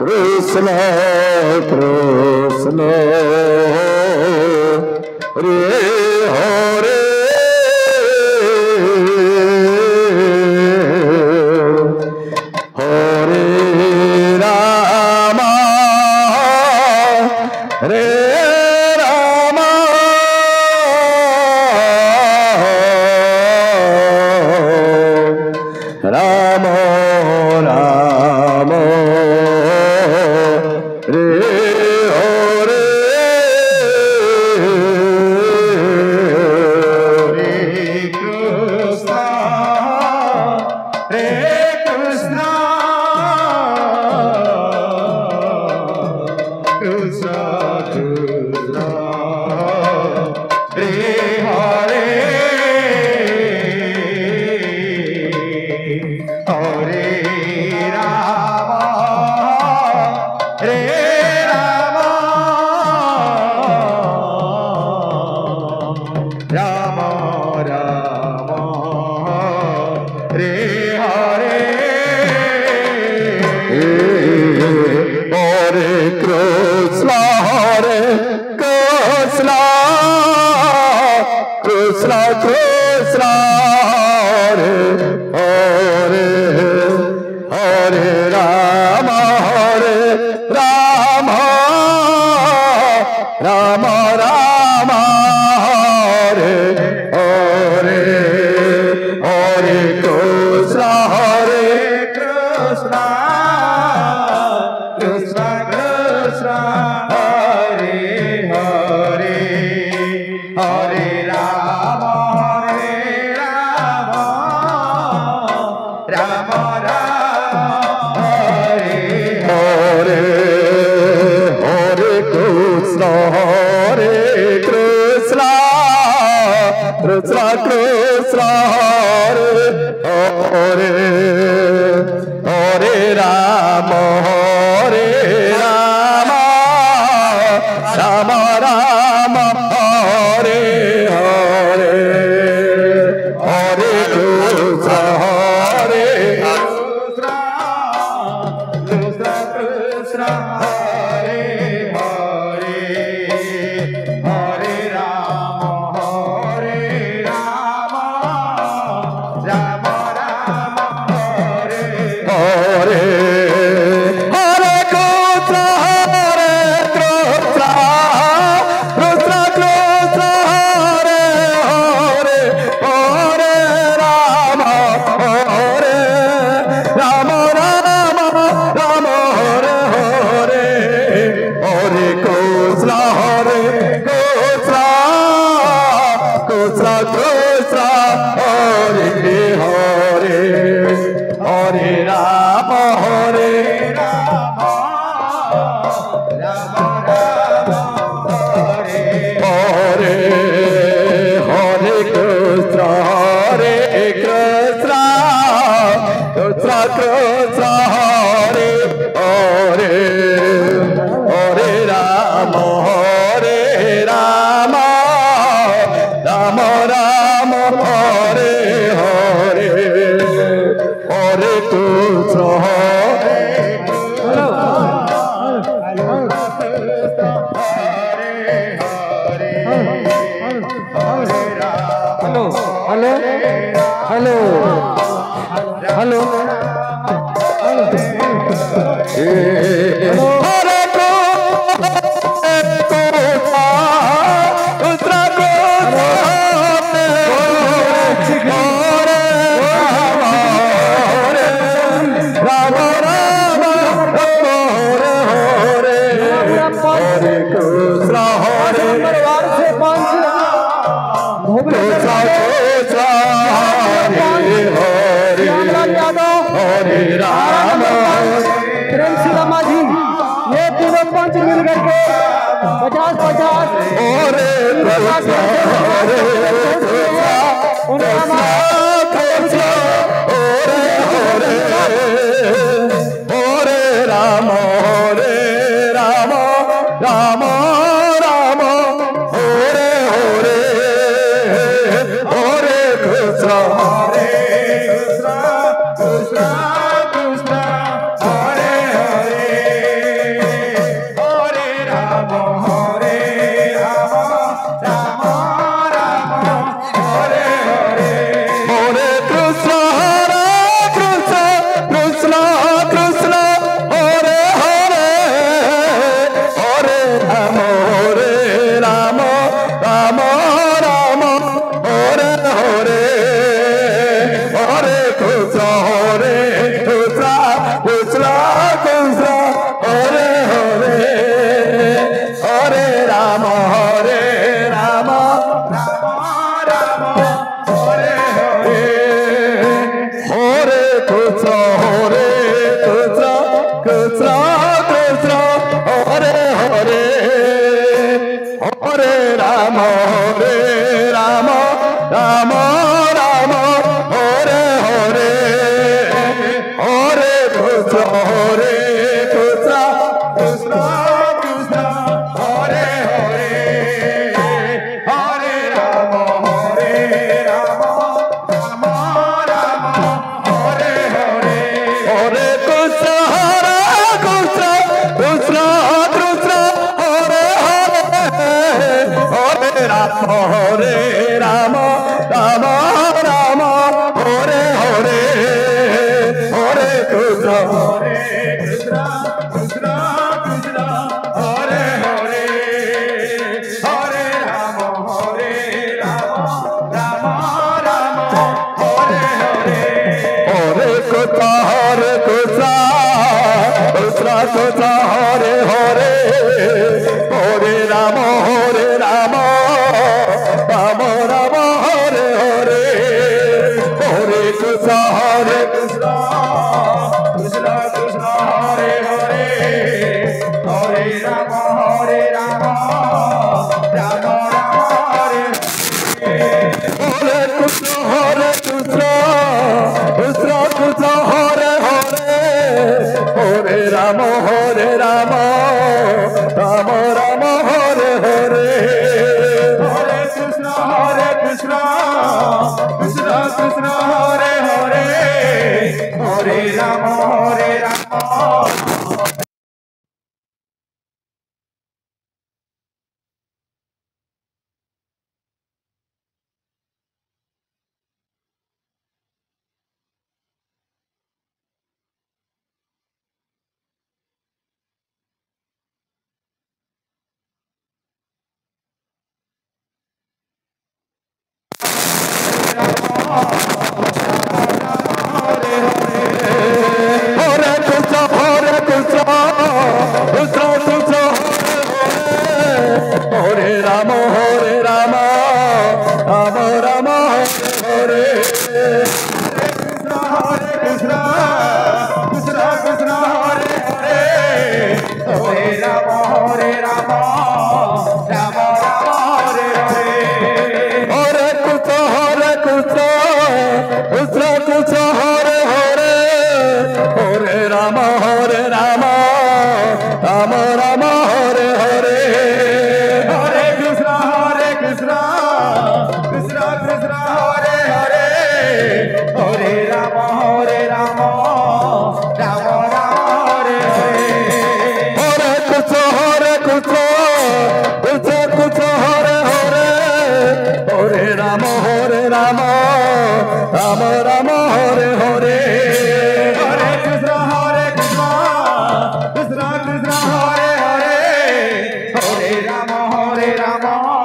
Krishna Krishna Hare Hare Hare Rama Hare Rama Rama Rama Hare Hare Krishna Krishna Hare Hare Hare Rama Rama Rama Rama Hare Hare Hare Krishna Krishna Krishna Krishna Hare Hare Hare Rama Rama Rama Hare Hare Hare Krishna Krishna Krishna Krishna Hare Hare Hare Rama Rama Rama Hare Hare Hare Krishna Krishna Krishna Hare Hare Hare Rama Rama Rama Hare Hare Hare Krishna Krishna Krishna Hare Hare Hare Rama Rama Rama Hare Hare Hare Krishna Krishna Krishna Krishna Hare Hare Hare Rama Rama Hare Hare Krishna Krishna Krishna Hare Hare Hare Rama Rama Rama Hare Hare Hare Krishna Hello. मिल करके 50 Krishna Hare Krishna Krishna Krishna Hare Hare Hare Rama Hare Rama Rama Rama Hare Hare Hare Krishna Krishna Krishna Hare Hare Hare Rama Hare Rama Rama Rama Hare Hare Hare Krishna Krishna Krishna Krishna Hare Hare Hare Rama Hare Rama Rama Rama Hare Hare Hare Krishna Krishna Krishna Hare Hare Hare Rama Hare Rama Rama Rama Hare Hare Hare Krishna Krishna Krishna Krishna Hare Hare Hare Rama Hare Rama Rama Rama Hare Hare Krishna Krishna Krishna Krishna Hare Hare Hare Rama Hare Rama Rama Rama Hare Hare Hare Krishna Krishna Krishna Krishna Hare Hare Hare Rama Hare Rama Hare Krishna Krishna Krishna Hare Rama Hare Rama Rama Rama Hare Hare Krishna Krishna Krishna Hare Hare Hare Rama Hare Rama Rama Rama Hare Hare Hare Krishna Krishna Krishna Hare Hare Hare Rama Hare Rama Rama Rama Hare Hare Hare Krishna Krishna Krishna Krishna Hare Hare Hare Rama Hare Rama Rama Rama Hare Hare Hare Krishna Krishna Krishna Krishna Hare Hare Hare Rama Hare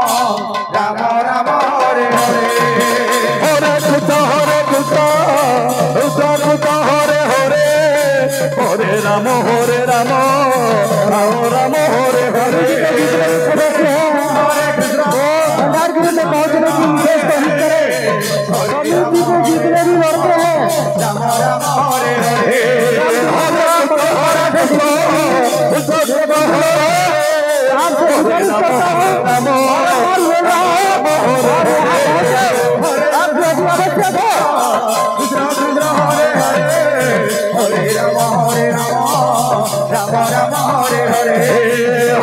Rama Rama Rama Hare Hare Hare Krishna Krishna Krishna Krishna Hare Hare Hare Rama Hare Rama Rama Rama Hare Hare Hare Krishna Krishna Krishna Krishna Hare Hare Hare Rama Hare Rama Rama Rama Hare Hare Hare Krishna भंडार गृह में पहुंचने की विशेष कोशिश करें community को जितने भी वर्ग हैं रामा रामा हरे हरे आपसे गुजारिश करता हूँ आप जो भी आवश्यक है कृष्ण कृष्ण हरे हरे हरे रामा रामा रामा हरे हरे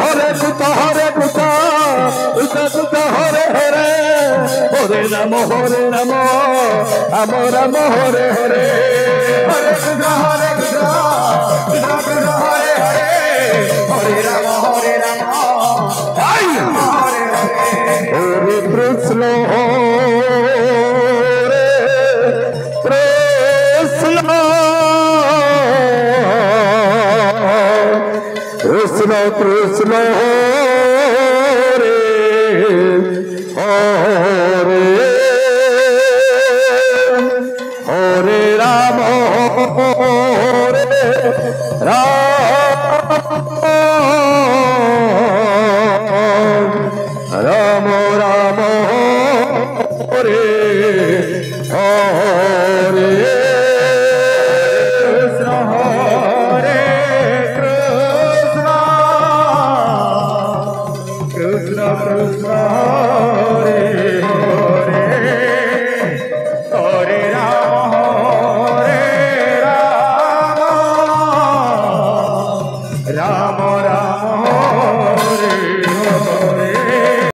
हरे कृष्ण कृष्ण कृष्ण हरे हरे हरे राम राम राम हरे हरे हरे कृष्ण कृष्ण कृष्ण कृष्ण हरे हरे हरे राम हरे कृष्ण कृष्ण कृष्ण हरे राम राम राम हरे हरे कृष्ण कृष्ण कृष्ण हरे हरे हरे राम राम राम